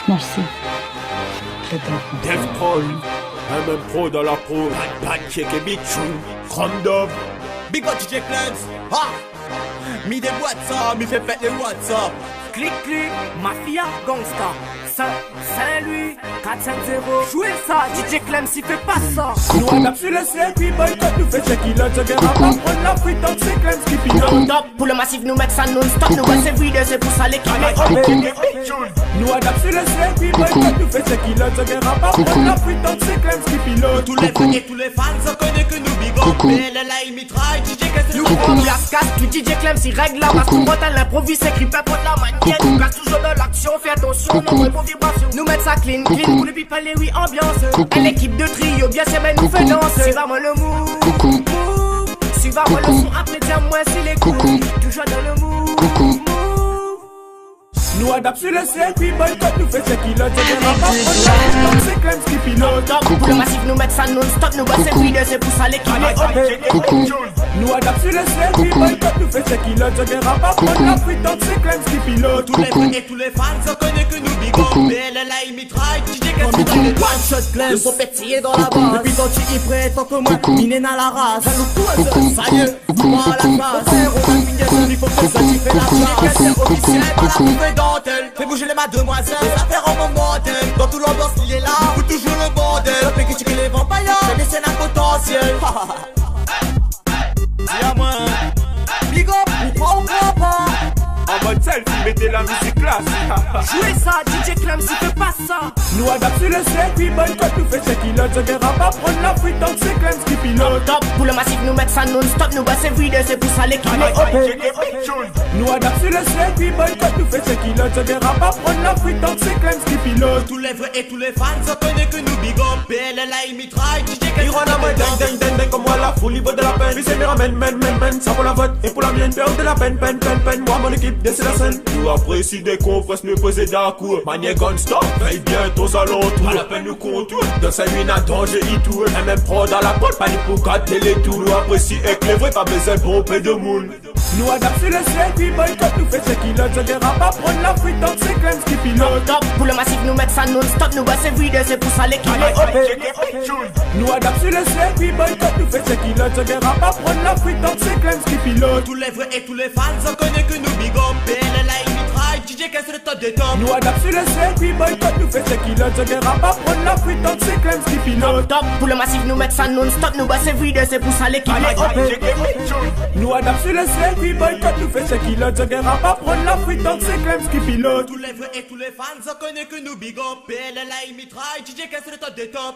Merci. Dev Paul, même pro dans la peau, Pancake et Big Chun, Chrome Big Bad DJ Cleanse, ha! Mi des boîtes ça, mi fait pète les WhatsApp. Clic clic, mafia gangsta. Saint-Louis, 450. Jouez ça, DJ Clem s'il fait pas ça. Nous adapte sur le circuit, boycott, nous fait ce qu'il a, jugger à pas prendre la frite, donc c'est Clem qui pilote. Top pour le massif, nous mettre ça non-stop. Nous voit c'est vide, c'est pour ça l'équipe est Nous adapte sur le circuit, boycott, nous fait ce qu'il a, jugger à pas prendre la frite, donc c'est Clem qui pilote. Tous les fans et tous les fans, on connaît que nous big up. PLLA, il mitraille, DJ Clem, nous on place casse, tu DJ Clem s'il règle là. Parce qu'on vote à l'improvise, écrit pas pour la manière. Nous casse toujours dans l'action, fais attention, nos vibrations. Nous mettre ça clean, clean, pour le people, les oui, ambiance. Et l'équipe de trio, bien c'est mais nous fait danser. Suivez-moi le move, suivez-moi le son, après tiens-moi si les coups. Toujours dans le move. Nous adapte sur le circuit, boycott, nous fait ce qu'il a, jugger à pas prendre la frite, donc c'est Clem qui pilote. Top pour le massif, nous mettre ça non-stop. Nous voit c'est vide, c'est pour ça l'équipe est Nous adapte sur le circuit, boycott, nous fait ce qu'il a, jugger à pas prendre la frite, donc c'est Clem qui pilote. Tous les fans et tous les fans, on connaît que nous big up. PLLA, il mitraille, DJ Clem, il mitraille. One shot Clem, le son pétillé dans la base. Depuis quand tu y prêt, tant que moi, miné dans la race. Ça y est, dis-moi à la face. On va finir sur il faut que ça tu fais la place. C'est officiel, dans la poupée dentelle. Fais bouger les mademoiselles, affaire en momentel. Dans tout l'ambiance, il est là, faut toujours le bordel. Fais que tu crées les vampires, c'est des scènes à potentiel. Dis à moi, big up, ou pas ou pas. En mode selfie, mettez la musique classe. Jouez ça, DJ Clem s'il fait pas ça. Nous adapte sur le circuit, boycott, nous fait ce qu'il a, jugger à pas prendre la frite, donc c'est Clem qui pilote. Top pour le massif, nous mettre ça non-stop. Nous voit c'est vide, c'est pour ça l'équipe est Nous adapte sur le circuit, boycott, nous fait ce qu'il a, jugger à pas prendre la frite, donc c'est Clem qui pilote. Tous les vrais et tous les fans, on connaît que nous big up. PLLA, il mitraille, DJ Clem, Il rend la mode, ding, comme moi la foule, il vaut de la peine. Puis c'est mes ramène, men, ça vaut la vote. Et pour la mienne, perd de la peine. Moi, mon équipe, c'est la scène. Nous apprécions des confesses, nous poser d'accord. Manier gun-stop, veille bien aux alentours. Pas la peine nous contour, dans sa nuit, à danger, il tourne. Et même prendre dans la porte, pas pour gâter les tours. Nous apprécions avec les vrais, pas besoin de pomper de moule. Nous adapte sur le circuit, boycott, nous fait ce qu'il a, jugger à pas prendre la frite, donc c'est Clem qui pilote. Top pour le massif, nous mettre ça non-stop. Nous voit c'est vide, c'est pour ça l'équipe est Nous adapte sur le circuit, boycott, nous fait ce qu'il a, jugger à pas prendre la frite, donc c'est Clem qui pilote. tous les vrais et tous les fans, on connaît que nous big up. PLLA, il mitraille, DJ Clem, c'est le top des tops. Nous adapte sur le circuit, boycott, nous fait ce qu'il a, jugger à pas prendre la frite, donc c'est Clem qui pilote. Top pour le massif, nous mettre ça non-stop. Nous voit c'est vide, c'est pour ça l'équipe est Nous adapte sur le circuit, boycott, nous fait ce qu'il a, jugger à pas prendre la frite, donc c'est Clem qui pilote. Tous les vrais et tous les fans, on connaît que nous big up. PLLA, il mitraille, DJ Clem, c'est le top des tops.